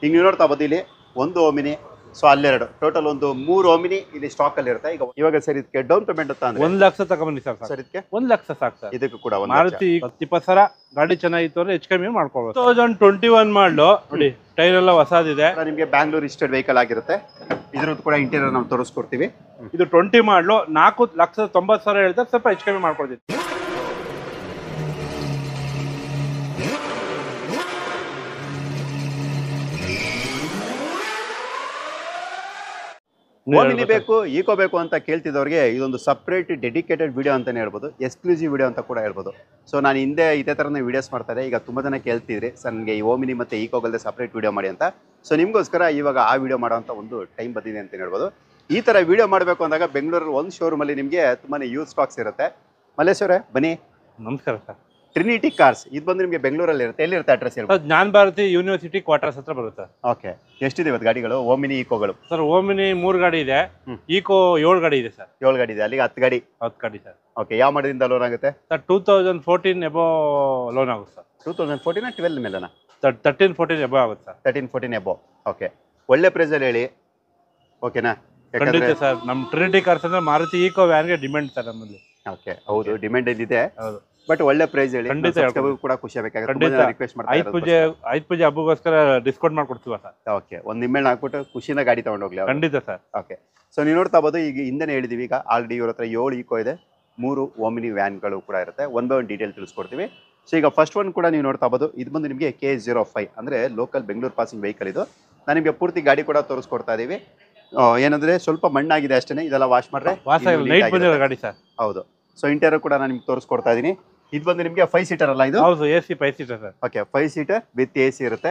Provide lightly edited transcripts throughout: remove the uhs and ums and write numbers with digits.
ಈಗ ನೀವು ನೋಡ್ತಾ ಬೋದು ಇಲ್ಲಿ ಒಂದು ಓಮಿನಿ, ಸೊ ಅಲ್ಲೆರಡು, ಟೋಟಲ್ ಒಂದು 3 ಓಮಿನಿ ಇಲ್ಲಿ ಸ್ಟಾಕ್ ಅಲ್ಲಿ ಇರುತ್ತೆ. ಇವಾಗ ಸರ್ ಇದಕ್ಕೆ ಡೌನ್ ಪೇಮೆಂಟ್ ಅಂತ ಅಂದ್ರೆ 1 ಲಕ್ಷ ತಗೊಂಬನ್ನಿ ಸರ್. ಸರ್ ಇದಕ್ಕೆ 1 ಲಕ್ಷ ಸಾಕು ಸರ್. ಇದಕ್ಕೂ ಕೂಡ ಮಾರುತಿ 20,000 ಗಾಡಿ ಚೆನ್ನಾಗಿತ್ತು ಅಂದ್ರೆ ಹೆಚ್ಚು ಕಮ್ಮಿ ಮಾಡ್ಕೊಳ್ಬೋದು. 2021 ಮಾಡಲು ನೋಡಿ, ಟೈರ್ ಎಲ್ಲ ಹೊಸದಿದೆ. ನಿಮಗೆ ಬ್ಯಾಂಗ್ಳೂರ್ ರಿಜಿಸ್ಟರ್ಡ್ ವೆಹಿಕಲ್ ಆಗಿರುತ್ತೆ. ಇದ್ರದ್ದು ಕೂಡ ಇಂಟೀರಿಯರ್ ನಾವು ತೋರಿಸ್ಕೊಡ್ತೀವಿ. ಇದು 20 ಮಾಡಲು 4,90,000 ಹೇಳ್ತಾರೆ, ಸ್ವಲ್ಪ ಹೆಚ್ಚು ಕಮ್ಮಿ ಮಾಡ್ಕೊಡ್ತೀವಿ. ಓಮಿನಿ ಬೇಕು, ಈಕೋ ಬೇಕು ಅಂತ ಕೇಳ್ತಿದ್ದವ್ರಿಗೆ ಇದೊಂದು ಸಪ್ರೇಟ್ ಡೆಡಿಕೇಟೆಡ್ ವಿಡಿಯೋ ಅಂತಾನೆ ಹೇಳ್ಬೋದು, ಎಕ್ಸ್ಕ್ಲೂಸಿವ್ ವಿಡಿಯೋ ಅಂತ ಕೂಡ ಹೇಳ್ಬೋದು. ಸೊ ನಾನು ಹಿಂದೆ ಇದೇ ಥರನೇ ವೀಡಿಯೋಸ್ ಮಾಡ್ತಾ ಇದ್ದೆ. ಈಗ ತುಂಬ ಜನ ಕೇಳ್ತಿದ್ರಿ ಸರ್ ನನಗೆ ಈ ಓಮಿನಿ ಮತ್ತು ಈಕೋಗಲ್ದೆ ಸಪ್ರೇಟ್ ವಿಡಿಯೋ ಮಾಡಿ ಅಂತ. ಸೊ ನಿಮಗೋಸ್ಕರ ಇವಾಗ ಆ ವಿಡಿಯೋ ಮಾಡೋಂಥ ಒಂದು ಟೈಮ್ ಬಂದಿದೆ ಅಂತ ಹೇಳ್ಬೋದು. ಈ ಥರ ವಿಡಿಯೋ ಮಾಡಬೇಕು ಅಂದಾಗ ಬೆಂಗಳೂರಲ್ಲಿ ಒಂದು ಶೋರೂಮಲ್ಲಿ ನಿಮಗೆ ತುಂಬಾ ಯೂಸ್ ಸ್ಟಾಕ್ಸ್ ಇರುತ್ತೆ. ಮಲ್ಲೇಶ್ವರೇ ಬನ್ನಿ. ನಮಸ್ಕಾರ ಸರ್. ಟ್ರಿನಿಟಿ ಕಾರ್ಸ್ ಇದು ಬಂದು ನಿಮಗೆ ಬೆಂಗಳೂರಲ್ಲಿ ಇರುತ್ತೆ. ಎಲ್ಲಿರುತ್ತೆ ಅಡ್ರೆಸ್ ಹೇಳ್ಬೋದು? ಜ್ಞಾನ ಭಾರತಿ ಯೂನಿವರ್ಸಿಟಿ ಕ್ವಾರ್ಟರ್ಸ್ ಹತ್ರ ಬರುತ್ತೆ. ಓಕೆ, ಎಷ್ಟಿದೆ ಇವತ್ತು ಗಾಡಿಗಳು ಓಮಿನಿ ಈಕೋಗಳು? ಸರ್ ಓಮಿನಿ 3 ಗಾಡಿ ಇದೆ, ಈಕೋ 7 ಗಾಡಿ ಇದೆ ಸರ್. 7 ಗಾಡಿ ಇದೆ, ಅಲ್ಲಿಗೆ 10 ಗಾಡಿ. 10 ಗಾಡಿ ಸರ್. ಓಕೆ, ಯಾವ ಮಾಡದಿಂದ ಲೋನ್ ಆಗುತ್ತೆ ಸರ್? 2014 ಎಬೋ ಲೋನ್ ಆಗುತ್ತೆ ಸರ್. 2014 12 ಮೇಲೆನಾ? 13-14 ಎಬೋ ಆಗುತ್ತೆ ಸರ್. 13-14 ಎಬೋ. ಓಕೆ, ಒಳ್ಳೆ ಪ್ರೈಸಲ್ಲಿ ಹೇಳಿ, ಓಕೆನಾ? ಖಂಡಿತ ಸರ್. ನಮ್ಮ ಟ್ರಿನಿಟಿ ಕಾರ್ಸ್ ಅಂದ್ರೆ ಮಾರುತಿ ಈಕೋ ವ್ಯಾನ್ಗೆ ಡಿಮ್ಯಾಂಡ್ ಸರ್ ನಮ್ಮಲ್ಲಿ. ಓಕೆ, ಹೌದು, ಡಿಮ್ಯಾಂಡ್ ಇದೆ. ಹೌದು, ಬಟ್ ಒಳ್ಳೆ ಪ್ರೈಸ್ ಹೇಳಿ. ಖಂಡಿತ ಕೂಡ ಖುಷಿ ಬೇಕಾಗುತ್ತೆ. ರಿಕ್ವೆಸ್ಟ್ ಐದು ಪೂಜೆ ಹಬ್ಬಗೋಸ್ಕರ ಡಿಸ್ಕೌಂಟ್ ಮಾಡ್ಕೊಡ್ತೀವ ಸರ್. ಓಕೆ, ಒಂದು ನಿಮ್ಮೆಣ್ಣೆ ಹಾಕ್ಬಿಟ್ಟು ಖುಷಿನ ಗಾಡಿ ತಗೊಂಡೋಗ್ಲಿ. ಖಂಡಿತ ಸರ್. ಓಕೆ, ಸೊ ನೀವು ನೋಡ್ತಾ ಬೋದು, ಈಗ ಹಿಂದೆನೇ ಹೇಳಿದೀವಿ. ಈಗ ಆಲ್ರೆಡಿ ಇವ್ರ ಹತ್ರ 7 ಈಕೋ ಇದೆ, 3 ಓಮಿನಿ ವ್ಯಾನ್ಗಳು ಕೂಡ ಇರುತ್ತೆ. ಒನ್ ಬೈ ಒನ್ ಡೀಟೇಲ್ ತಿಳಿಸ್ಕೊಡ್ತೀವಿ. ಸೊ ಈಗ ಫಸ್ಟ್ ಒನ್ ಕೂಡ ನೀವು ನೋಡ್ತಾ ಬೋದು, ಇದು ಬಂದು ನಿಮಗೆ KH05 ಅಂದರೆ ಲೋಕಲ್ ಬೆಂಗಳೂರು ಪಾಸಿಂಗ್ ವೆಹಿಕಲ್. ಇದು ನಾನು ನಿಮಗೆ ಪೂರ್ತಿ ಗಾಡಿ ಕೂಡ ತೋರಿಸ್ಕೊಡ್ತಾ ಇದೀವಿ. ಏನಂದ್ರೆ ಸ್ವಲ್ಪ ಮಣ್ಣಾಗಿದೆ ಅಷ್ಟೇ, ಇದೆಲ್ಲ ವಾಶ್ ಮಾಡ್ರೆ ನೈಟ್ ಬಂದಿರೋ ಗಾಡಿ ಸರ್. ಹೌದು. ಸೊ ಇಂಟೀರಿಯರ್ ಕೂಡ ನಾನು ನಿಮ್ಗೆ ತೋರಿಸ್ಕೊಡ್ತಾ ಇದೀನಿ. ಇದು ಬಂದು ನಿಮಗೆ 5 ಸೀಟರ್ ಅಲ್ಲ ಇದು? ಹೌದು, AC 5 seater sir. Okay, 5 seater with AC ಇರುತ್ತೆ.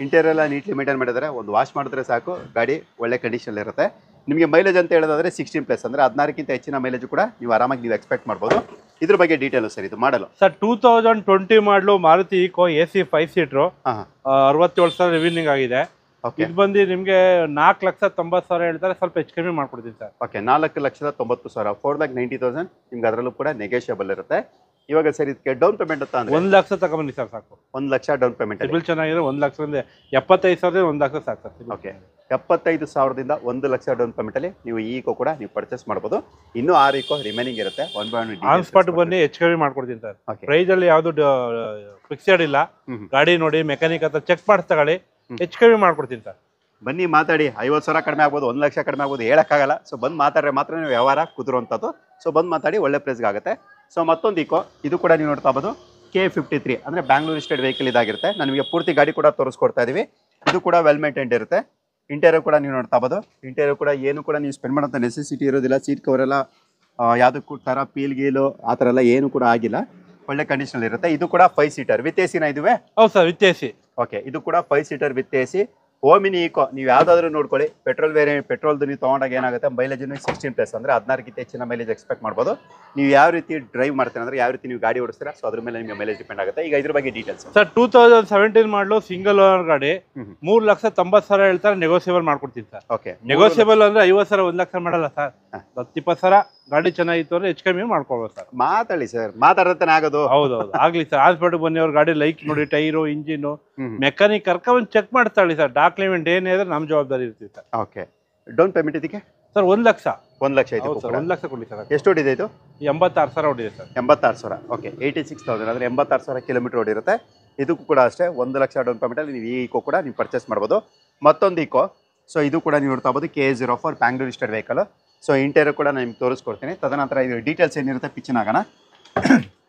ಇಂಟೀರಿಯರ್ ಎಲ್ಲ ನೀಟ್ಲಿ ಮೇಂಟೈನ್ ಮಾಡಿದರೆ, ಒಂದು ವಾಶ್ ಮಾಡಿದ್ರೆ ಸಾಕು, ಗಾಡಿ ಒಳ್ಳೆ ಕಂಡೀಷನ್ ಇರುತ್ತೆ. ನಿಮಗೆ ಮೈಲೇಜ್ ಅಂತ ಹೇಳೋದಾದ್ರೆ 16+ ಅಂದರೆ 16ಕ್ಕಿಂತ ಹೆಚ್ಚಿನ ಮೈಲೇಜ್ ಕೂಡ ನೀವು ಆರಾಮಾಗಿ ನೀವು ಎಕ್ಸ್ಪೆಕ್ಟ್ ಮಾಡ್ಬೋದು. ಇದ್ರ ಬಗ್ಗೆ ಡೀಟೇಲ್ ಸರ್, ಇದು ಮಾಡಲು ಸರ್ 2020 ಮಾಡಲು ಮಾರುತಿ ಈಕೋ AC 5 ಸೀಟ್ರು 67,000 ರಿವ್ಯೂನಿಂಗ್ ಆಗಿದೆ. ಇದು ಬಂದು ನಿಮಗೆ 4,90,000 ಹೇಳ್ತಾರೆ, ಸ್ವಲ್ಪ ಹೆಚ್ಚು ಕಮ್ಮಿ ಮಾಡ್ಕೊಡ್ತೀನಿ ಸರ್. ಓಕೆ, 4,90,000 4,90,000 ನಿಮ್ಗೆ ಅದರಲ್ಲೂ ಕೂಡ ನೆಗೋಷಿಯಬಲ್ ಇರುತ್ತೆ. ಇವಾಗ ಸರ್ ಇದಕ್ಕೆ ಡೌನ್ ಪೇಮೆಂಟ್ ಅಂತ ಅಂದ್ರೆ 1 ಲಕ್ಷ ತಗೊಂಬನ್ನಿ ಸರ್ ಸಾಕು. 1 ಲಕ್ಷ ಡೌನ್ ಪೇಮೆಂಟ್. ಸಿಬಿಲ್ ಚೆನ್ನಾಗಿದೆ. 1 ಲಕ್ಷದಿಂದ 75,000 1 ಲಕ್ಷ ಸಾಕು ಸರ್. ಓಕೆ, 75,000ದಿಂದ 1 ಲಕ್ಷ ಡೌನ್ ಪೇಮೆಂಟ್ ಅಲ್ಲಿ ನೀವು ಈಕೋ ಕೂಡ ನೀವು ಪರ್ಚೇಸ್ ಮಾಡ್ಬೋದು. ಇನ್ನೂ 6 ಈಕೋ ರಿಮೈನಿಂಗ್ ಇರುತ್ತೆ. ಆನ್ ಸ್ಪಾಟ್ ಬನ್ನಿ, ಹೆಚ್ಚು ಕಮ್ಮಿ ಮಾಡ್ಕೊಡ್ತೀನಿ ಸರ್. ಪ್ರೈಸ್ ಅಲ್ಲಿ ಯಾವ್ದು ಫಿಕ್ಸೆಡ್ ಇಲ್ಲ. ಗಾಡಿ ನೋಡಿ, ಮೆಕ್ಯಾನಿಕ್ ಹತ್ರ ಚೆಕ್ ಮಾಡಿಸ್ ತಗೊಳ್ಳಿ, ಹೆಚ್ಚು ಕಮ್ಮಿ ಮಾಡ್ಕೊಡ್ತೀನಿ ಸರ್. ಬನ್ನಿ ಮಾತಾಡಿ. 50,000 ಕಡಿಮೆ ಆಗ್ಬೋದು, 1 ಲಕ್ಷ ಕಡಿಮೆ ಆಗ್ಬೋದು, ಹೇಳಕ್ಕಾಗಲ್ಲ. ಸೊ ಬಂದು ಮಾತಾಡ್ರೆ ಮಾತ್ರ ನೀವು ವ್ಯವಹಾರ ಕುದುರುವಂಥದ್ದು. ಸೊ ಬಂದು ಮಾತಾಡಿ, ಒಳ್ಳೆ ಪ್ರೈಸ್ಗೆ ಆಗುತ್ತೆ. ಸೊ ಮತ್ತೊಂದು ಈಕೋ, ಇದು ಕೂಡ ನೀವು ನೋಡ್ತಾ ಬೋದು K53 ಅಂದರೆ ಬ್ಯಾಂಗ್ಳೂರ್ ರಿಜಿಸ್ಟರ್ಡ್ ವೆಹಿಕಲ್ ಇದಾಗಿರುತ್ತೆ. ನಾನು ನಿಮಗೆ ಪೂರ್ತಿ ಗಾಡಿ ಕೂಡ ತೋರಿಸ್ಕೊಡ್ತಾ ಇದೀವಿ. ಇದು ಕೂಡ ವೆಲ್ ಮೇಂಟೈನ್ಡ್ ಇರುತ್ತೆ. ಇಂಟೀರಿಯರ್ ಕೂಡ ನೀವು ನೋಡ್ತಾ ಬೋದು. ಇಂಟೀರಿಯರ್ ಕೂಡ ಏನು ಕೂಡ ನೀವು ಸ್ಪೆಂಡ್ ಮಾಡೋಂಥ ನೆಸೆಸಿಟಿ ಇರೋದಿಲ್ಲ. ಸೀಟ್ ಕವರ್ ಎಲ್ಲ ಯಾವುದಕ್ಕೂ ಥರ ಪೀಲ್ ಗೀಲು ಆ ಥರ ಎಲ್ಲ ಏನು ಕೂಡ ಆಗಿಲ್ಲ, ಒಳ್ಳೆ ಕಂಡೀಷನ್ ಇರುತ್ತೆ. ಇದು ಕೂಡ 5 ಸೀಟರ್ ವಿತ್ AC ನ ಇದುವೆ? ಹೌದು ಸರ್, ವಿತ್ AC. ಓಕೆ, ಇದು ಕೂಡ 5 seater with AC. Omni Eeco ನೀವು ಯಾವುದಾದ್ರೂ ನೋಡ್ಕೊಳ್ಳಿ. ಪೆಟ್ರೋಲ್ ವೇರಿಯಂಟ್, ಪೆಟ್ರೋಲ್ದು ನೀವು ತೊಗೊಂಡಾಗ ಏನಾಗುತ್ತೆ, ಮೈಲೇಜನ್ನು 16+ ಅಂದರೆ 16ಕ್ಕಿಂತ ಹೆಚ್ಚಿನ ಮೈಲೇಜ್ ಎಕ್ಸ್ಪೆಕ್ಟ್ ಮಾಡ್ಬೋದು. ನೀವು ಯಾವ ರೀತಿ ಡ್ರೈವ್ ಮಾಡ್ತೀರಾ ಅಂದರೆ, ಯಾವ ರೀತಿ ನೀವು ಗಾಡಿ ಓಡಿಸ್ತೀರಾ, ಸೊ ಅದ್ರ ಮೇಲೆ ನಿಮಗೆ ಮೈಲೇಜ್ ಡಿಪೆಂಡ್ ಆಗುತ್ತೆ. ಈಗ ಇದ್ರ ಬಗ್ಗೆ ಡೀಟೇಲ್ಸ್ ಸರ್. 2017 ಮಾಡಲು ಸಿಂಗಲ್ ಓನರ್ ಗಾಡಿ, 3,90,000 ಹೇಳ್ತಾರೆ, ನೆಗೋಸಿಯಬಲ್ ಮಾಡ್ಕೊಡ್ತೀನಿ ಸರ್. ಓಕೆ, ನೆಗೋಸಿಯಬಲ್ ಅಂದ್ರೆ 50,000 1 ಲಕ್ಷ ಮಾಡಲ್ಲ ಸರ್. 20,000 ಗಾಡಿ ಚೆನ್ನಾಗಿತ್ತು ಅಂದ್ರೆ ಹೆಚ್ಚು ಕಮ್ಮಿ ಮಾಡ್ಕೊಳ್ಬೋದು ಸರ್. ಮಾತಾಡಿ ಸರ್, ಮಾತಾಡತಾನೆ ಆಗೋದು. ಹೌದೌದು, ಆಗ್ಲಿ ಸರ್. ಹಾಸ್ಪಿಟಲ್ ಬನ್ನಿ, ಅವ್ರ ಗಾಡಿ ಲೈಕ್ ನೋಡಿ, ಟೈರು, ಇಂಜಿನ್, ಮೆಕ್ಯಾನಿಕ್ ಕರ್ಕೊಂಡ್ ಚೆಕ್ ಮಾಡ್ತಾಳಿ ಸರ್. ಡಾಕ್ಯುಮೆಂಟ್ ಏನೇ ಇದ್ರೆ ನಮ್ಮ ಜವಾಬ್ದಾರಿ ಇರ್ತೀವಿ ಸರ್. ಓಕೆ, ಡೌನ್ ಪೇಮೆಂಟ್ ಇದಕ್ಕೆ ಸರ್ 1 ಲಕ್ಷ. 1 ಲಕ್ಷ ಇದೆ ಸರ್, 1 ಲಕ್ಷ ಕೊಡಿ ಸರ್. ಎಷ್ಟು ಓಡಿದೆ ಇದು? 86,000 ಓಡಿದೆ ಸರ್. 86,000. ಓಕೆ, 86,000 ಅಂದರೆ 86,000 ಕಿಲೋಮೀಟರ್ ಓಡಿರುತ್ತೆ. ಇದಕ್ಕೂ ಕೂಡ ಅಷ್ಟೇ 1 ಲಕ್ಷ ಡೌನ್ ಪೇಮೆಂಟಲ್ಲಿ ನೀವು ಈ ಈಕೋ ಕೂಡ ನೀವು ಪರ್ಚೇಸ್ ಮಾಡ್ಬೋದು. ಮತ್ತೊಂದು ಈಕೋ, ಸೊ ಇದು ಕೂಡ ನೀವು ನೋಡ್ತಾ ಬೋದು KH04 Bangalore registered vehicle. So interior ಕೂಡ ನಾನು ನಿಮ್ಗೆ ತೋರಿಸ್ಕೊಡ್ತೀನಿ. ತದನಂತರ ಇದು ಡೀಟೇಲ್ಸ್ ಏನಿರುತ್ತೆ ಪಿಚ್ಚಿನ ಆಗೋಣ.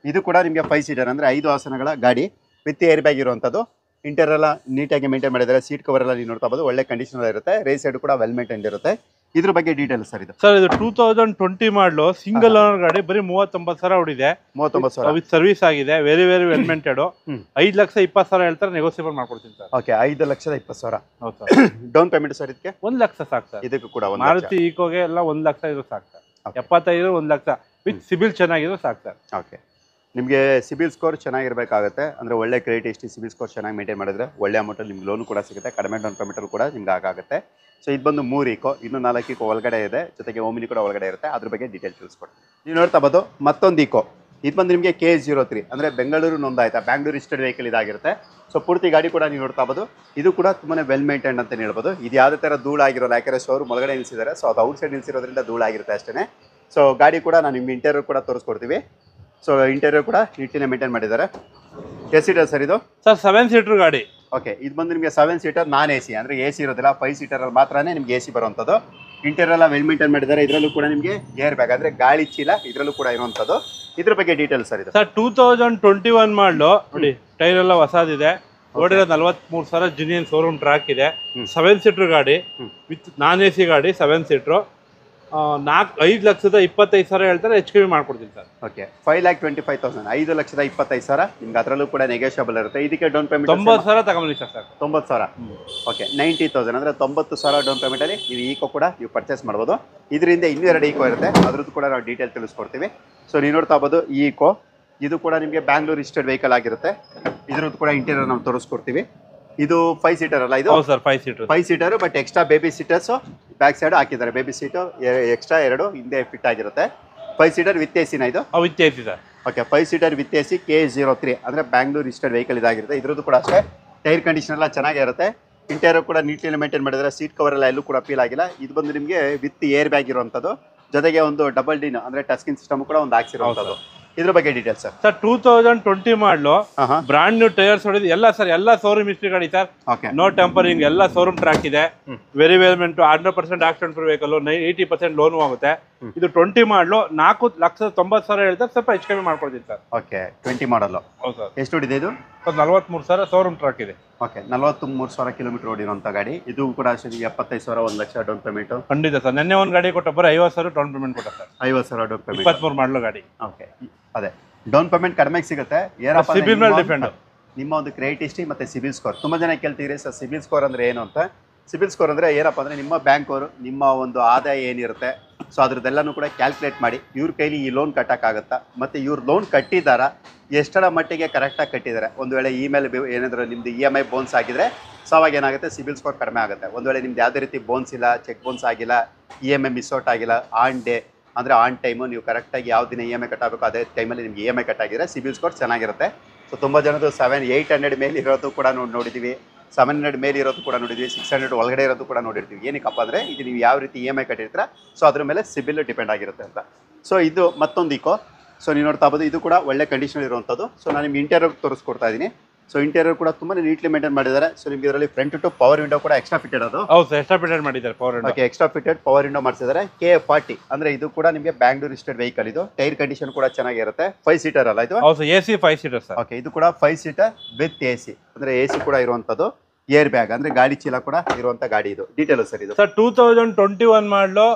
ಇದು ಕೂಡ ನಿಮಗೆ 5 ಸೀಟರ್ ಅಂದರೆ 5 ಆಸನಗಳ ಗಾಡಿ ವಿತ್ ಏರ್ ಬ್ಯಾಗ್ ಇರುವಂಥದ್ದು. ಇಂಟೀರಿಯರ್ ಎಲ್ಲ ನೀಟಾಗಿ ಮೇಂಟೈನ್ ಮಾಡಿದ್ದಾರೆ. ಸೀಟ್ ಕವರ್ ಎಲ್ಲ ನೀವು ನೋಡ್ತಾ ಬೋದು, ಒಳ್ಳೆ ಕಂಡೀಷನ್ ಇರುತ್ತೆ. ರೇಸ್ ಸೈಡ್ ಕೂಡ ವೆಲ್ ಮೇಂಟೈನ್ ಇರುತ್ತೆ. ಇದ್ರ ಬಗ್ಗೆ ಡೀಟೇಲ್ಸ್ ಸರ್. ಇದು ಸರ್, ಇದು 2020 ಮಾಡಲು ಸಿಂಗಲ್ ಓನರ್ ಗಾಡಿ, ಬರೀ 39,000 ಓಡಿದೆ. 39,000 ವಿತ್ ಸರ್ವಿಸ್ ಆಗಿದೆ. Very well maintained. 5,20,000 ಹೇಳ್ತಾರೆ, ನೆಗೋಸಿಯಬಲ್ ಮಾಡ್ಕೊಡ್ತೀನಿ ಸರ್. ಓಕೆ, 5,20,000. ಹೌದು ಸರ್. ಡೌನ್ ಪೇಮೆಂಟ್ ಸರ್ ಇದಕ್ಕೆ 1 ಲಕ್ಷ ಸಾಕು ಸರ್. ಇದಕ್ಕೂ ಕೂಡ ಮಾರುತಿ ಈಕೋಗೆ ಎಲ್ಲ 1 ಲಕ್ಷ ಇರೋ ಸಾಕು ಸರ್. 75 1 ಲಕ್ಷ ವಿತ್ ಸಿಬಿಲ್ ಚೆನ್ನಾಗಿರೋ ಸಾಕು ಸರ್. ಓಕೆ, ನಿಮಗೆ ಸಿಬಿಲ್ ಸ್ಕೋರ್ ಚೆನ್ನಾಗಿರಬೇಕಾಗುತ್ತೆ. ಅಂದರೆ ಒಳ್ಳೆ ಕ್ರೆಡಿಟ್ ಹಿಸ್ಟ್ರಿ, ಸಿಬಿಲ್ ಸ್ಕೋರ್ ಚೆನ್ನಾಗಿ ಮೇಂಟೈನ್ ಮಾಡಿದ್ರೆ ಒಳ್ಳೆ ಅಮೌಂಟಲ್ಲಿ ನಿಮ್ಗೆ ಲೋನ್ ಕೂಡ ಸಿಗುತ್ತೆ. ಕಡಿಮೆ ಡೌನ್ ಪೇಮೆಂಟಲ್ಲಿ ಕೂಡ ನಿಮ್ಗೆ ಆಗುತ್ತೆ. ಸೊ ಇದು ಬಂದು 3 ಈಕೋ, ಇನ್ನೂ 4 ಈಕೋ ಒಳಗಡೆ ಇದೆ, ಜೊತೆಗೆ ಓಮಿನಿ ಕೂಡ ಒಳಗಡೆ ಇರುತ್ತೆ. ಅದ್ರ ಬಗ್ಗೆ ಡೀಟೇಲ್ ತಿಳಿಸ್ಕೊಡ್ತೀನಿ. ನೀವು ನೋಡ್ತಾ ಬೋದು ಮತ್ತೊಂದು ಈಕೋ. ಇದು ಬಂದು ನಿಮಗೆ KA03 ಅಂದರೆ ಬೆಂಗಳೂರು ನೋಂದಾಯಿತ ಬ್ಯಾಂಗ್ಳೂರ್ ರಿಜಿಸ್ಟರ್ಡ್ ವೆಹಿಕಲ್ ಇದಾಗಿರುತ್ತೆ. ಸೊ ಪೂರ್ತಿ ಗಾಡಿ ಕೂಡ ನೀವು ನೋಡ್ತಾ ಇರ್ಬೋದು. ಇದು ಕೂಡ ತುಂಬಾ ವೆಲ್ ಮೇಂಟೈನ್ ಅಂತ ಹೇಳ್ಬೋದು. ಇದು ಯಾವುದೇ ಥರ ಧೂಳಾಗಿರೋಲ್ಲ, ಯಾಕಂದರೆ ಶೋರೂಮ್ ಒಳಗಡೆ ನಿಲ್ಲಿಸಿದ್ದಾರೆ. ಸೊ ಅದು ಔಟ್ ಸೈಡ್ ನಿಲ್ಲಿಸಿರೋದ್ರಿಂದ ಧೂಳಾಗಿರುತ್ತೆ ಅಷ್ಟೇ. ಸೊ ಗಾಡಿ ಕೂಡ ನಾನು ನಿಮ್ಮ ಇಂಟೀರಿಯರ್ ಕೂಡ ತೋರಿಸ್ಕೊಡ್ತೀವಿ. ಸೊ ಇಂಟೀರಿಯರ್ ಕೂಡ ನೀಟಿನ ಮೇಂಟೈನ್ ಮಾಡಿದ್ದಾರೆ. ಎಷ್ಟು ಸೀಟರ್ ಸರ್ ಇದು? ಸರ್ 7 ಸೀಟರ್ ಗಾಡಿ. ಓಕೆ, ಇದು ಬಂದು ನಿಮಗೆ 7 ಸೀಟರ್ ನಾನ್ AC, ಅಂದರೆ AC ಇರೋದಿಲ್ಲ. 5 ಸೀಟರಲ್ಲಿ ಮಾತ್ರನೇ ನಿಮ್ಗೆ AC ಬರುವಂಥದ್ದು. ಇಂಟೀರಿಯರ್ ಎಲ್ಲ ವೆಲ್ ಮೇಂಟೈನ್ ಮಾಡಿದ್ದಾರೆ. ಇದರಲ್ಲೂ ಕೂಡ ನಿಮಗೆ ಏರ್ ಬ್ಯಾಗ್ ಅಂದರೆ ಗಾಳಿ ಚೀಲ ಇದರಲ್ಲೂ ಕೂಡ ಇರುವಂಥದ್ದು. ಇದ್ರ ಬಗ್ಗೆ ಡೀಟೇಲ್ಸ್ ಸರ್ ಇದು? ಸರ್ 2021 ಮಾಡಲು ನೋಡಿ, ಟೈರ್ ಎಲ್ಲ ಹೊಸದಿದೆ. ಓಡಿರೋ 43,000 ಜಿನಿಯನ್ ಶೋರೂಮ್ ಟ್ರ್ಯಾಕ್ ಇದೆ. 7 ಸೀಟರ್ ಗಾಡಿ ವಿತ್ ನಾನ್ AC ಗಾಡಿ 7 ಸೀಟ್ರು. 5,25,000 ಹೇಳ್ತಾರೆ, HKV ಮಾಡ್ಕೊಡ್ತೀನಿ ಸರ್. ಓಕೆ, 5,25,000, 5,25,000 ನಿಮ್ಗೆ ಅದರಲ್ಲೂ ಕೂಡ ನೆಗೋಷಿಯಬಲ್ ಇರುತ್ತೆ. ಇದಕ್ಕೆ ಡೌನ್ ಪೇಮೆಂಟ್ 90,000 ತಗೊಂಬನ್ನಿ ಸರ್. 90,000. ಓಕೆ, 90,000 ಅಂದರೆ 90,000 ಡೌನ್ ಪೇಮೆಂಟಲ್ಲಿ ನೀವು ಈಕೋ ಕೂಡ ನೀವು ಪರ್ಚೇಸ್ ಮಾಡ್ಬೋದು. ಇದರಿಂದ ಇನ್ನೂ 2 ಈಕೋ ಇರುತ್ತೆ, ಅದ್ರದ್ದು ಕೂಡ ನಾವು ಡೀಟೇಲ್ ತಿಳಿಸ್ಕೊಡ್ತೀವಿ. ಸೊ ನೀವು ನೋಡ್ತಾ ಇರ್ಬೋದು ಈ ಈಕೋ, ಇದು ಕೂಡ ನಿಮಗೆ ಬ್ಯಾಂಗ್ಳೂರ್ ರಿಜಿಸ್ಟರ್ಡ್ ವೆಹಿಕಲ್ ಆಗಿರುತ್ತೆ. ಇದ್ರದ್ದು ಕೂಡ ಇಂಟೀರಿಯರ್ ನಾವು ತೋರಿಸ್ಕೊಡ್ತೀವಿ. ಇದು 5 ಸೀಟರ್ ಅಲ್ಲ ಇದು? ಹೌದು sir, 5 seater. 5 seater but extra baby seaters back side ಹಾಕಿದ್ದಾರೆ. ಬೇಬಿ ಸೀಟು ಎಕ್ಸ್ಟ್ರಾ 2 ಹಿಂದೆ ಫಿಟ್ ಆಗಿರುತ್ತೆ. 5 ಸೀಟರ್ ವಿತ್ AC ನ ಇದು? With AC sir. Okay, 5 seater with AC KA03 ಅಂದರೆ ಬ್ಯಾಂಗ್ಳೂರ್ ರಿಜಿಸ್ಟರ್ಡ್ ವೆಹಿಕಲ್ ಇದಾಗಿರುತ್ತೆ. ಇದ್ರದ್ದು ಕೂಡ ಅಷ್ಟೇ ಟೈರ್ ಕಂಡೀಷನ್ ಎಲ್ಲ ಚೆನ್ನಾಗಿರುತ್ತೆ. ಇಂಟೀರಿಯರ್ ಕೂಡ ನೀಟ್ಲಿ ಮೇಂಟೈನ್ ಮಾಡಿದರೆ. ಸೀಟ್ ಕವರ್ ಎಲ್ಲ ಎಲ್ಲೂ ಕೂಡ ಫೀಲ್ ಆಗಿಲ್ಲ. ಇದು ಬಂದು ನಿಮಗೆ ವಿತ್ ಏರ್ ಬ್ಯಾಗ್ ಇರುವಂಥದ್ದು, ಜೊತೆಗೆ ಒಂದು ಡಬಲ್ ಡಿನ್ ಅಂದರೆ ಟಚ್ ಸ್ಕ್ರೀನ್ ಸಿಸ್ಟಮ್ ಕೂಡ ಒಂದು ಹಾಕ್ಸಿರುವಂಥದ್ದು. ಇದ್ರ ಬಗ್ಗೆ ಡೀಟೇಲ್ಸ್ ಸರ್? ಸರ್ 2020 ಮಾಡಲು ಬ್ರಾಂಡ್ ನ್ಯೂ ಟೈರ್ಸ್ ಹೊಡೆದು ಎಲ್ಲ ಸರ್, ಎಲ್ಲ ಶೋರೂಮ್ ಹಿಸ್ಟ್ರಿ ಗಾಡಿ ಸರ್. ನೋ ಟೆಂಪರಿಂಗ್, ಎಲ್ಲ ಶೋರೂಮ್ ಟ್ರ್ಯಾಕ್ ಇದೆ. Very well maintained, 100% accident free vehicle, 80% loan ಆಗುತ್ತೆ. ಇದು 20 ಮಾಡಲು 4,90,000 ಹೇಳ್ತಾರೆ, ಸ್ವಲ್ಪ HKV ಮಾಡ್ಕೊಡ್ತೀನಿ ಸರ್. ಓಕೆ, 20 ಮಾಡಲು. ಹೌದು ಸರ್. ಎಷ್ಟು ಹೊಡಿದೆ ಇದು? 43,000 ಶೋರೂಮ್ ಟ್ರ್ಯಾಕ್ ಇದೆ. ಓಕೆ, 43,000 ಕಿಲೋಮೀಟರ್ ಓಡಿರುವಂಥ ಗಾಡಿ. ಇದು ಕೂಡ ಅಷ್ಟೇ 75,000, 1 ಲಕ್ಷ ಡೌನ್ ಪೇಮೆಂಟ್. ಖಂಡಿತ ಸರ್. ನಿನ್ನೆ ಒಂದು ಗಾಡಿ ಕೊಟ್ಟ ಬರೀ 50,000 ಡೌನ್ ಪೇಮೆಂಟ್ ಕೊಟ್ಟ ಸರ್. 50,000 ಡೌನ್ ಪೇಮೆಂಟ್, 23 ಮಾಡಲು ಗಾಡಿ. ಓಕೆ, ಅದೇ ಡೌನ್ ಪೇಮೆಂಟ್ ಕಡಿಮೆ ಸಿಗುತ್ತೆ. ಏನಪ್ಪ ಸಿಬಿಲ್ ಮೇಲೆ ಡಿಪೆಂಡ್. ನಿಮ್ಮ ಒಂದು ಕ್ರೆಡಿಟ್ ಹಿಸ್ಟ್ರಿ ಮತ್ತು ಸಿಬಿಲ್ ಸ್ಕೋರ್. ತುಂಬ ಜನ ಕೇಳ್ತೀರಿ ಸರ್ ಸಿಬಿಲ್ ಸ್ಕೋರ್ ಅಂದರೆ ಏನು ಅಂತ. ಸಿಬಿಲ್ ಸ್ಕೋರ್ ಅಂದರೆ ಏನಪ್ಪ ಅಂದರೆ ನಿಮ್ಮ ಬ್ಯಾಂಕ್ ಅವರು ನಿಮ್ಮ ಒಂದು ಆದಾಯ ಏನಿರುತ್ತೆ ಸೊ ಅದ್ರದ್ದೆಲ್ಲನೂ ಕೂಡ ಕ್ಯಾಲ್ಕುಲೇಟ್ ಮಾಡಿ ಇವ್ರ ಕೈಲಿ ಈ ಲೋನ್ ಕಟ್ಟೋಕ್ಕಾಗುತ್ತಾ, ಮತ್ತು ಇವ್ರು ಲೋನ್ ಕಟ್ಟಿದ್ದಾರಾ, ಎಷ್ಟರ ಮಟ್ಟಿಗೆ ಕರೆಕ್ಟಾಗಿ ಕಟ್ಟಿದ್ದಾರೆ. ಒಂದು ವೇಳೆ ಇಮೇಲ್ ಏನಾದರೂ ನಿಮ್ಮದು EMI ಬೋನ್ಸ್ ಆಗಿದ್ರೆ ಸೊ ಅವಾಗ ಏನಾಗುತ್ತೆ, ಸಿಬಿಲ್ ಸ್ಕೋರ್ ಕಡಿಮೆ ಆಗುತ್ತೆ. ಒಂದು ವೇಳೆ ನಿಮ್ದು ಯಾವುದೇ ರೀತಿ ಬೋನ್ಸ್ ಇಲ್ಲ, ಚೆಕ್ ಬೋನ್ಸ್ ಆಗಿಲ್ಲ, EMI ಮಿಸ್ ಔಟ್ ಆಗಿಲ್ಲ, ಆನ್ ಡೇ ಅಂದರೆ ಆನ್ ಟೈಮು ನೀವು ಕರೆಕ್ಟಾಗಿ ಯಾವ ದಿನ EMI ಕಟ್ಟಬೇಕು ಅದೇ ಟೈಮಲ್ಲಿ ನಿಮಗೆ EMI ಕಟ್ಟಾಗಿದ್ರೆ ಸಿಬಿಲ್ ಸ್ಕೋರ್ ಚೆನ್ನಾಗಿರುತ್ತೆ. ಸೊ ತುಂಬ ಜನದ್ದು 800 ಮೇಲೆ ಇರೋದು ಕೂಡ ನೋಡಿದ್ದೀವಿ, 700 ಮೇಲೆ ಇರೋದು ಕೂಡ ನೋಡಿದ್ವಿ, 600 ಒಳಗಡೆ ಇರೋದು ಕೂಡ ನೋಡಿರ್ತೀವಿ. ಏನಕ್ಕಪ್ಪ ಅಂದರೆ ಇದು ನೀವು ಯಾವ ರೀತಿ EMI ಕಟ್ಟಿರ್ತೀರ ಸೊ ಅದ್ರ ಮೇಲೆ ಸಿಬಿಲ್ ಡಿಪೆಂಡ್ ಆಗಿರುತ್ತೆ ಅಂತ. ಸೊ ಇದು ಮತ್ತೊಂದು ಈಕೋ. ಸೊ ನೀವು ನೋಡ್ತಾ ಇರ್ಬೋದು, ಇದು ಕೂಡ ಒಳ್ಳೆ ಕಂಡೀಷನ್ ಇರುವಂಥದ್ದು. ಸೊ ನಾನು ನಿಮ್ಗೆ ಇಂಟೀರಿಯರ್ ತೋರಿಸ್ಕೊಡ್ತಾ ಇದ್ದೀನಿ. ಸೊ ಇಂಟೀರಿಯರ್ ಕೂಡ ತುಂಬಾ ನೀಟ್ಲಿ ಮೇಂಟೈನ್ ಮಾಡಿದ್ದಾರೆ. ಸೊ ನಿಮಗೆ ಇದರಲ್ಲಿ ಫ್ರಂಟ್ ಟು ಪವರ್ ವಿಂಡೋ ಕೂಡ ಎಕ್ಸ್ಟ್ರಾ ಫಿಟೆಡ್ ಅದು. ಹೌದು ಸರ್, ಎಕ್ಸ್ಟ್ರಾ ಫಿಟೆಡ್ ಮಾಡಿದ್ದಾರೆ power window. Okay, extra fitted power window ಮಾಡಿಸಿದ್ದಾರೆ. KA40 ಅಂದರೆ ಇದು ಕೂಡ ನಿಮಗೆ ಬ್ಯಾಂಗ್ಳೂರ್ ರಿಜಿಸ್ಟರ್ಡ್ ವೆಹಿಕಲ್. ಇದು ಟೈರ್ ಕಂಡೀಷನ್ ಕೂಡ ಚೆನ್ನಾಗಿರುತ್ತೆ. 5 ಸೀಟರ್ ಅಲ್ಲ ಇದು? ಹೌದು sir, AC 5 seater sir. Okay, ಇದು ಕೂಡ 5 ಸೀಟರ್ ವಿತ್ AC ಅಂದರೆ AC ಕೂಡ ಇರುವಂಥದ್ದು. ಏರ್ ಬ್ಯಾಗ್ ಅಂದರೆ ಗಾಡಿ ಚೀಲ ಕೂಡ ಇರುವಂಥ ಗಾಡಿ. ಇದು ಡೀಟೇಲ್ ಸರ್ ಇದು? ಸರ್ 2021 ಮಾಡಲು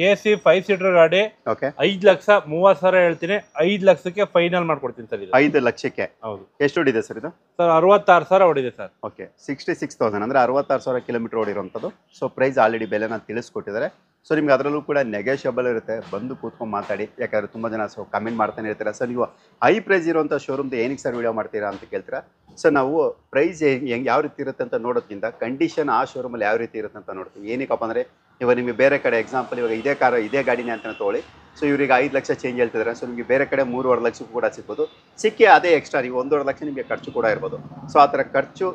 AC 5 ಸೀಟರ್ ಗಾಡಿ. ಓಕೆ, 5,30,000 ಹೇಳ್ತೀನಿ, 5 ಲಕ್ಷಕ್ಕೆ ಫೈನಲ್ ಮಾಡ್ಕೊಡ್ತೀನಿ ಸರ್ ಇದು. 5 ಲಕ್ಷಕ್ಕೆ? ಹೌದು. ಎಷ್ಟು ಹೊಡಿದೆ ಸರ್ ಇದು? ಸರ್ 66,000 ಹೊಡಿದೆ ಸರ್. ಓಕೆ, 66,000 ಅಂದರೆ 66,000 ಕಿಲೋಮೀಟರ್ ಓಡಿರುವಂಥದ್ದು. ಸೊ ಪ್ರೈಸ್ ಆಲ್ರೆಡಿ ಬೆಲೆನ ತಿಳಿಸ್ಕೊಟ್ಟಿದ್ದಾರೆ. ಸೊ ನಿಮ್ಗೆ ಅದರಲ್ಲೂ ಕೂಡ ನೆಗೋಷಿಯಬಲ್ ಇರುತ್ತೆ. ಬಂದು ಕೂತ್ಕೊಂಡು ಮಾತಾಡಿ, ಯಾಕಂದರೆ ತುಂಬ ಜನ ಸೊ ಕಮೆಂಟ್ ಮಾಡ್ತಾನೆ ಇರ್ತೀರಾ, ಸರ್ ನೀವು ಹೈ ಪ್ರೈಸ್ ಇರುವಂಥ ಶೋರೂಮ್ದು ಏನಕ್ಕೆ ಸರ್ ವಿಡಿಯೋ ಮಾಡ್ತೀರಾ ಅಂತ ಕೇಳ್ತೀರಾ. ಸೊ ನಾವು ಪ್ರೈಸ್ ಹೆಂಗೆ ಯಾವ ರೀತಿ ಇರುತ್ತೆ ಅಂತ ನೋಡೋದ್ಕಿಂತ ಕಂಡೀಷನ್ ಆ ಶೋರೂಮಲ್ಲಿ ಯಾವ ರೀತಿ ಇರುತ್ತೆ ಅಂತ ನೋಡ್ತೀವಿ. ಏನಕ್ಕಪ್ಪ ಅಂದರೆ ಇವಾಗ ನಿಮಗೆ ಬೇರೆ ಕಡೆ ಎಕ್ಸಾಂಪಲ್ ಇವಾಗ ಇದೇ ಗಾಡಿನೇ ಅಂತ ತೊಗೊಳ್ಳಿ. ಸೊ ಇವ್ರಿಗೆ 5 ಲಕ್ಷ ಚೇಂಜ್ ಹೇಳ್ತಿದ್ದಾರೆ. ಸೊ ನಿಮಗೆ ಬೇರೆ ಕಡೆ 3.5 ಲಕ್ಷಕ್ಕೂ ಕೂಡ ಸಿಗ್ಬೋದು. ಸಿಕ್ಕಿ ಅದೇ ಎಕ್ಸ್ಟ್ರಾ ನೀವು 1.5 ಲಕ್ಷ ನಿಮಗೆ ಖರ್ಚು ಕೂಡ ಇರ್ಬೋದು. ಸೊ ಆ ಥರ ಖರ್ಚು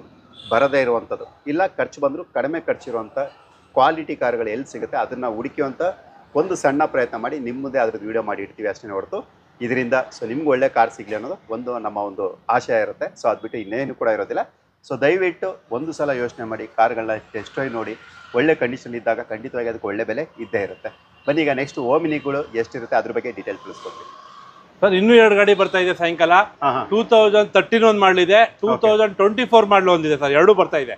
ಬರದೇ ಇರುವಂಥದ್ದು, ಇಲ್ಲ ಖರ್ಚು ಬಂದರೂ ಕಡಿಮೆ ಖರ್ಚಿರುವಂಥ ಕ್ವಾಲಿಟಿ ಕಾರುಗಳು ಎಲ್ಲಿ ಸಿಗುತ್ತೆ ಅದನ್ನು ಹುಡುಕುವಂಥ ಒಂದು ಸಣ್ಣ ಪ್ರಯತ್ನ ಮಾಡಿ ನಿಮ್ಮದೇ ಅದ್ರದ್ದು ವೀಡಿಯೋ ಮಾಡಿ ಇಡ್ತೀವಿ ಅಷ್ಟೇ ಹೊರತು ಇದರಿಂದ ಸೊ ನಿಮ್ಗೆ ಒಳ್ಳೆ ಕಾರ್ ಸಿಗಲಿ ಅನ್ನೋದು ಒಂದು ನಮ್ಮ ಒಂದು ಆಶಯ ಇರುತ್ತೆ. ಸೊ ಅದು ಬಿಟ್ಟು ಇನ್ನೇನು ಕೂಡ ಇರೋದಿಲ್ಲ. ಸೊ ದಯವಿಟ್ಟು ಒಂದು ಸಲ ಯೋಚನೆ ಮಾಡಿ, ಕಾರ್ಗಳನ್ನ ಟೆಸ್ಟ್ ಡ್ರೈವ್ ನೋಡಿ, ಒಳ್ಳೆ ಕಂಡೀಷನ್ ಇದ್ದಾಗ ಖಂಡಿತವಾಗಿ ಅದಕ್ಕೆ ಒಳ್ಳೆ ಬೆಲೆ ಇದ್ದೇ ಇರುತ್ತೆ. ಬನ್ನಿ ಈಗ ನೆಕ್ಸ್ಟ್ ಓಮಿನಿಗಳು ಎಷ್ಟಿರುತ್ತೆ ಅದ್ರ ಬಗ್ಗೆ ಡೀಟೇಲ್ ತಿಳಿಸ್ಕೊಡ್ತೀವಿ. ಸರ್ ಇನ್ನೂ 2 ಗಾಡಿ ಬರ್ತಾ ಇದೆ ಸಾಯಂಕಾಲ. 2013 ಒಂದು ಮಾಡಲಿದೆ, 2024 ಮಾಡಲು ಒಂದಿದೆ ಸರ್. 2 ಬರ್ತಾ ಇದೆ.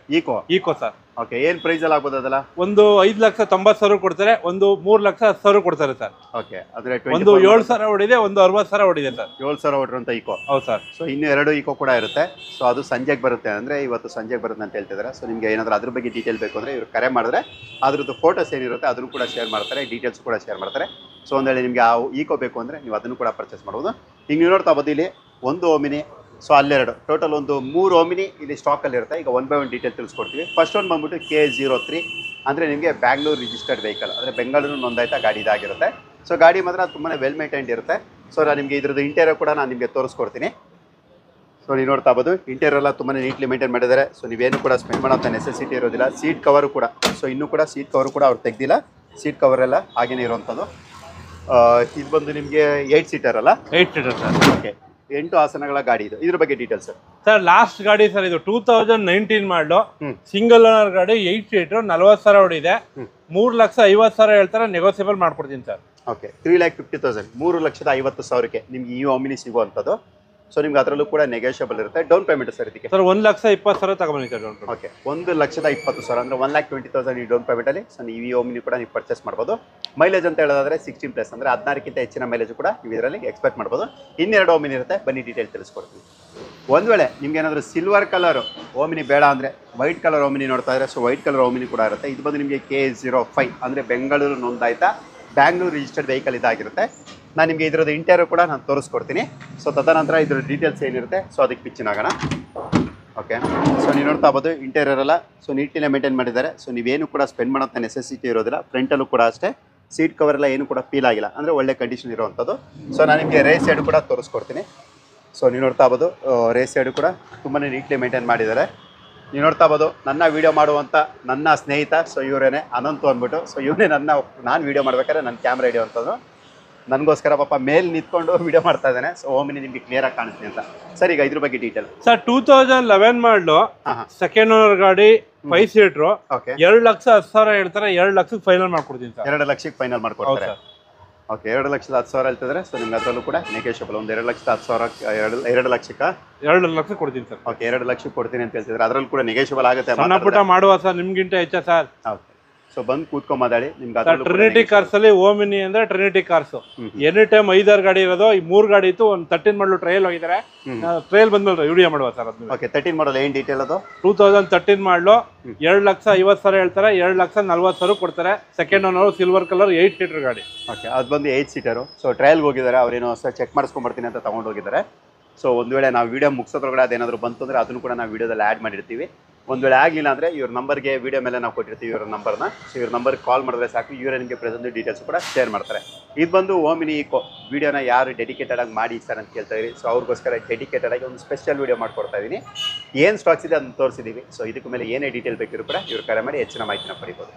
Eco sir. ಓಕೆ, ಏನು ಪ್ರೈಸಲ್ಲಿ ಆಗ್ಬೋದು ಅದಲ್ಲ? ಒಂದು 5,90,000 ಕೊಡ್ತಾರೆ, ಒಂದು 3,10,000 ಕೊಡ್ತಾರೆ ಸರ್. ಓಕೆ, ಅಂದರೆ ಒಂದು 7,000 ಹೊಡಿದೆ, ಒಂದು 60,000 ಹೊಡಿದೆ ಸರ್. 7,000 ಹೊಡಿರುವಂಥ ಈಕೋ. ಹೌದು ಸರ್. ಸೊ ಇನ್ನೂ 2 ಈಕೋ ಕೂಡ ಇರುತ್ತೆ. ಸೊ ಅದು ಸಂಜೆಗೆ ಬರುತ್ತೆ, ಅಂದರೆ ಇವತ್ತು ಸಂಜೆಗೆ ಬರುತ್ತೆ ಅಂತ ಹೇಳ್ತಿದ್ದಾರೆ. ಸೊ ನಿಮಗೆ ಏನಾದರೂ ಅದ್ರ ಬಗ್ಗೆ ಡೀಟೇಲ್ ಬೇಕು ಅಂದರೆ ಇವ್ರು ಕರೆ ಮಾಡಿದ್ರೆ ಅದ್ರದ್ದು ಫೋಟೋಸ್ ಏನಿರುತ್ತೆ ಅದನ್ನು ಕೂಡ ಶೇರ್ ಮಾಡ್ತಾರೆ, ಡೀಟೇಲ್ಸ್ ಕೂಡ ಶೇರ್ ಮಾಡ್ತಾರೆ. ಸೊ ಒಂದು ವೇಳೆ ನಿಮಗೆ ಆ ಈಕೋ ಬೇಕು ಅಂದರೆ ನೀವು ಅದನ್ನು ಕೂಡ ಪರ್ಚೇಸ್ ಮಾಡ್ಬೋದು. ಈಗ ನೀವು ನೋಡ್ತಾ ಬೋದು ಇಲ್ಲಿ ಒಂದು ಓಮಿನಿ, ಸೊ ಅಲ್ಲೆರಡು, ಟೋಟಲ್ ಒಂದು 3 ಓಮಿನಿ ಇಲ್ಲಿ ಸ್ಟಾಕಲ್ಲಿ ಇರುತ್ತೆ. ಈಗ 1 ಬೈ 1 ಡೀಟೇಲ್ ತಿಳಿಸ್ಕೊಡ್ತೀವಿ. ಫಸ್ಟ್ ಒಂದು ಬಂದ್ಬಿಟ್ಟು KA03 ಅಂದರೆ ನಿಮಗೆ ಬ್ಯಾಂಗ್ಳೂರ್ ರಿಜಿಸ್ಟರ್ಡ್ ವೆಹಿಕಲ್, ಅಂದರೆ ಬೆಂಗಳೂರು ನೋಂದಾಯಿತ ಗಾಡಿ ಇದಾಗಿರುತ್ತೆ. ಸೊ ಗಾಡಿ ಮಾತ್ರ ತುಂಬಾ ವೆಲ್ ಮೇಂಟೈನ್ಡ್ ಇರುತ್ತೆ. ಸೊ ನಾನು ನಿಮಗೆ ಇದ್ರದ್ದು ಇಂಟೀರಿಯರ್ ಕೂಡ ನಾನು ನಿಮಗೆ ತೋರಿಸ್ಕೊಡ್ತೀನಿ. ಸೊ ನೀವು ನೋಡ್ತಾ ಇರ್ಬೋದು ಇಂಟೀರಿಯರ್ ಎಲ್ಲ ತುಂಬಾ ನೀಟ್ಲಿ ಮೇಂಟೈನ್ ಮಾಡಿದ್ದಾರೆ. ಸೊ ನೀವೇನು ಕೂಡ ಸ್ಪೆಂಡ್ ಮಾಡೋಂಥ ನೆಸೆಸಿಟಿ ಇರೋದಿಲ್ಲ. ಸೀಟ್ ಕವರು ಕೂಡ ಸೊ ಇನ್ನೂ ಕೂಡ ಸೀಟ್ ಕವರು ಕೂಡ ಅವ್ರು ತೆಗ್ದಿಲ್ಲ. ಸೀಟ್ ಕವರ್ ಎಲ್ಲ ಹಾಗೇನೇ ಇರುವಂಥದ್ದು. ಇದು ಬಂದು ನಿಮಗೆ 8 ಸೀಟರ್ ಅಲ್ಲ? 8 ಸೀಟರ್ ಸರ್. ಓಕೆ, 8 ಆಸನಗಳ ಗಾಡಿ ಇದು. ಇದ್ರ ಬಗ್ಗೆ ಡೀಟೇಲ್ಸ್ ಸರ್. ಲಾಸ್ಟ್ ಗಾಡಿ ಸರ್ ಇದು 2019 ಮಾಡಲು ಸಿಂಗಲ್ ಓನರ್ ಗಾಡಿ 8 ಸೀಟರ್ 40,000 ಹೊಡಿದೆ. 3,50,000 ಹೇಳ್ತಾರೆ, ನೆಗೋಸಿಯಬಲ್ ಮಾಡ್ಕೊಡ್ತೀನಿ ಸರ್. ಓಕೆ, 3,50,000 3,50,000ಕ್ಕೆ ನಿಮ್ಗೆ ಈ ಒಮಿನಿ ಸಿಗುವಂಥದ್ದು. ಸೊ ನಿಮ್ಗೆ ಅದರಲ್ಲೂ ಕೂಡ ನೆಗೋಷಿಯಬಲ್ ಇರುತ್ತೆ. ಡೌನ್ ಪೇಮೆಂಟ್ ಸರ್ ಇದಕ್ಕೆ ಸರ್ 1,20,000 ತಗೊಂಬನ್ನಿ ಸರ್ ಡೌನ್ ಪೇಮೆಂಟ್. ಓಕೆ, 1,20,000 ಅಂದರೆ 1,20,000 ಈ ಡೌನ್ ಪೇಮೆಂಟಲ್ಲಿ ಸೊ ನೀವು ಈ ಒಮಿನಿ ಕೂಡ ನೀವು ಪರ್ಚೇಸ್ ಮಾಡ್ಬೋದು. ಮೈಲೇಜ್ ಅಂತ ಹೇಳೋದಾದ್ರೆ 16+ ಅಂದರೆ 16ಕ್ಕಿಂತ ಹೆಚ್ಚಿನ ಮೈಲೇಜ್ ಕೂಡ ನೀವು ಇದರಲ್ಲಿ ಎಕ್ಸ್ಪೆಕ್ಟ್ ಮಾಡ್ಬೋದು. ಇನ್ನೆರಡು ಒಮಿನಿ ಇರುತ್ತೆ, ಬನ್ನಿ ಡೀಟೇಲ್ ತಿಳಿಸ್ಕೊಡ್ತೀನಿ. ಒಂದು ವೇಳೆ ನಿಮ್ಗೆ ಏನಾದರೂ ಸಿಲ್ವರ್ ಕಲರ್ ಓಮಿನಿ ಬೇಡ ಅಂದರೆ ವೈಟ್ ಕಲರ್ ಓಮಿನಿ ನೋಡ್ತಾ ಇದ್ರೆ ಸೊ ವೈಟ್ ಕಲರ್ ಓಮಿನಿ ಕೂಡ ಇರುತ್ತೆ. ಇದು ಬಂದು ನಿಮಗೆ KA05 ಅಂದರೆ ಬೆಂಗಳೂರು ನೋಂದಾಯಿತ ಬ್ಯಾಂಗ್ಳೂರು ರಿಜಿಸ್ಟರ್ಡ್ ವೆಹಿಕಲ್ ಇದಾಗಿರುತ್ತೆ. ನಾನು ನಿಮಗೆ ಇದರದ್ದು ಇಂಟೀರಿಯರ್ ಕೂಡ ನಾನು ತೋರಿಸ್ಕೊಡ್ತೀನಿ. ಸೊ ತದನಂತರ ಇದ್ರ ಡೀಟೇಲ್ಸ್ ಏನಿರುತ್ತೆ ಸೊ ಅದಕ್ಕೆ ಪಿಚ್ಚಿನಾಗೋಣ. ಓಕೆ, ಸೊ ನೀವು ನೋಡ್ತಾ ಇರ್ಬೋದು ಇಂಟೀರಿಯರ್ ಎಲ್ಲ ಸೊ ನೀಟ್ಲಿನೇ ಮೇಂಟೈನ್ ಮಾಡಿದ್ದಾರೆ. ಸೊ ನೀವೇನು ಕೂಡ ಸ್ಪೆಂಡ್ ಮಾಡೋಂಥ ನೆಸೆಸಿಟಿ ಇರೋದಿಲ್ಲ. ಫ್ರಂಟಲ್ಲೂ ಕೂಡ ಅಷ್ಟೇ ಸೀಟ್ ಕವರ್ ಎಲ್ಲ ಏನು ಕೂಡ ಫೀಲ್ ಆಗಿಲ್ಲ, ಅಂದರೆ ಒಳ್ಳೆ ಕಂಡೀಷನ್ ಇರುವಂಥದ್ದು. ಸೊ ನಾನು ನಿಮಗೆ ರೇಸ್ ಸೈಡು ಕೂಡ ತೋರಿಸ್ಕೊಡ್ತೀನಿ. ಸೊ ನೀವು ನೋಡ್ತಾ ಇರ್ಬೋದು ರೇಸ್ ಸೈಡು ಕೂಡ ತುಂಬಾ ನೀಟ್ಲಿ ಮೇಂಟೈನ್ ಮಾಡಿದ್ದಾರೆ. ನೀವು ನೋಡ್ತಾ ಇರ್ಬೋದು ನನ್ನ ವೀಡಿಯೋ ಮಾಡುವಂಥ ನನ್ನ ಸ್ನೇಹಿತ ಸೊ ಇವರೇನೆ ಅನಂತು ಅಂದ್ಬಿಟ್ಟು. ಸೊ ಇವನೇ ನಾನು ವೀಡಿಯೋ ಮಾಡ್ಬೇಕಾದ್ರೆ ನನ್ನ ಕ್ಯಾಮ್ರಾ ಹಿಡಿಯುವಂಥದ್ದು. ನನಗೋಸ್ಕರ ಪಾಪ ಮೇಲೆ ನಿಂತ್ಕೊಂಡು ವೀಡಿಯೋ ಮಾಡ್ತಾ ಇದ್ದಾನೆ. ಸೊ ಓಮಿನಿ ನಿಮಗೆ ಕ್ಲಿಯರ್ ಆಗಿ ಕಾಣಿಸ್ತೀನಿ ಅಂತ. ಸರ್, ಈಗ ಇದ್ರ ಬಗ್ಗೆ ಡೀಟೇಲ್ ಸರ್. 2011 ಮಾಡಲು ಸೆಕೆಂಡ್ ಓನರ್ ಗಾಡಿ 5 ಸೀಟ್ರು. ಓಕೆ, 2,10,000 ಹೇಳ್ತಾರೆ, 2 ಲಕ್ಷಕ್ಕೆ ಫೈನಲ್ ಮಾಡ್ಕೊಡ್ತೀನಿ ಸರ್. 2 ಲಕ್ಷಕ್ಕೆ ಫೈನಲ್ ಮಾಡ್ಕೊಡ್ತಾರೆ. ಓಕೆ, 2,10,000 ಹೇಳ್ತಿದ್ರೆ ಸೊ ನಿಮ್ಗೆ ಅದರಲ್ಲೂ ಕೂಡ ನೆಗೋಷಿಯಬಲ್. ಒಂದು 2,10,000 2 ಲಕ್ಷಕ್ಕೆ 2 ಲಕ್ಷಕ್ಕೆ ಕೊಡ್ತೀನಿ ಸರ್. ಓಕೆ, 2 ಲಕ್ಷಕ್ಕೆ ಕೊಡ್ತೀನಿ ಅಂತ ಹೇಳ್ತಿದ್ರೆ ಅದರಲ್ಲೂ ಕೂಡ ನೆಗೋಷಿಯಬಲ್ ಆಗುತ್ತೆ. ಸಣ್ಣ ಪುಟ್ಟ ಮಾಡುವ ಸರ್, ನಿಮ್ಗಿಂತ ಹೆಚ್ಚ ಸರ್. ಓಕೆ, ಸೊ ಬಂದು ಕೂತ್ಕೊಂಡ್ ಮಾತಾಡಿ. ನಿಮ್ಗೆ ಟ್ರಿನಿಟಿ ಕಾರ್ಸ್ ಅಲ್ಲಿ ಓಮಿನಿ ಅಂದ್ರೆ ಟ್ರಿನಿಟಿ ಕಾರ್ಸ್ ಎನಿ ಟೈಮ್ 5-6 ಗಾಡಿ ಇರೋದು. ಈ 3 ಗಾಡಿ ಇತ್ತು, ಒಂದು 13 ಮಾಡಲು ಟ್ರಯಲ್ ಹೋಗಿದ್ದಾರೆ. ಟ್ರಯಲ್ ಬಂದ್ಮೇಲೆ ವಿಡಿಯೋ ಮಾಡುವ ಸರ್ ಅದನ್ನ. ಓಕೆ, 13 ಮಾಡಲ್ ಏನು ಡೀಟೇಲ್ ಅದು? 2013 ಮಾಡಲು 2,50,000 ಹೇಳ್ತಾರೆ, 2,40,000 ಕೊಡ್ತಾರೆ. Second owner silver colour 8 seater ಗಾಡಿ. ಓಕೆ, ಅದು ಬಂದು 8 ಸೀಟರು. ಸೊ ಟ್ರಯಲ್ಗೆ ಹೋಗಿದ್ದಾರೆ, ಅವ್ರೇನೋ ಸರ್ ಚೆಕ್ ಮಾಡಿಸ್ಕೊಂಡ್ಬರ್ತೀನಿ ಅಂತ ತೊಗೊಂಡು ಹೋಗಿದ್ದಾರೆ. ಸೊ ಒಂದು ವೇಳೆ ನಾವು ವೀಡಿಯೋ ಮುಗಿಸೋದ್ರೊಳಗಡೆ ಅದೇನಾದರೂ ಬಂತು ಅಂದರೆ ಅದನ್ನು ಕೂಡ ನಾವು ವೀಡಿಯೋದಲ್ಲಿ ಆ್ಯಡ್ ಮಾಡಿರ್ತೀವಿ. ಒಂದು ವೇಳೆ ಆಗಲಿಲ್ಲ ಅಂದರೆ ಇವ್ರ ನಂಬರ್ಗೆ ವೀಡಿಯೋ ಮೇಲೆ ನಾವು ಕೊಟ್ಟಿರ್ತೀವಿ ಇವ್ರ ನಂಬರ್ನ. ಸೊ ಇವ್ರ ನಂಬರ್ಗೆ ಕಾಲ್ ಮಾಡಿದ್ರೆ ಸಾಕು, ಇವರೇ ನಿಮಗೆ ಪ್ರೆಸೆಂಟ್ ಡೀಟೇಲ್ಸ್ ಕೂಡ ಶೇರ್ ಮಾಡ್ತಾರೆ. ಇದು ಬಂದು ಓಮಿನಿ ಈಕೋ ವೀಡಿಯೋನ ಯಾರು ಡೆಡಿಕೇಟೆಡ್ ಆಗಿ ಮಾಡಿ ಸರ್ ಅಂತ ಕೇಳ್ತಾ ಇದ್ದೀವಿ. ಸೊ ಅವ್ರಿಗೋಸ್ಕರ ಡೆಡಿಕೇಟೆಡ್ ಆಗಿ ಒಂದು ಸ್ಪೆಷಲ್ ವೀಡಿಯೋ ಮಾಡ್ಕೊಡ್ತಾ ಇದ್ದೀನಿ. ಏನು ಸ್ಟಾಕ್ಸ್ ಇದೆ ಅದನ್ನು ತೋರಿಸಿದ್ದೀವಿ. ಸೊ ಇದಕ್ಕೆ ಮೇಲೆ ಏನೇ ಡೀಟೇಲ್ ಬೇಕಿದ್ರು ಕೂಡ ಇವ್ರು ಕರೆ ಮಾಡಿ ಹೆಚ್ಚಿನ ಮಾಹಿತಿನ ಪಡಿಬೋದು.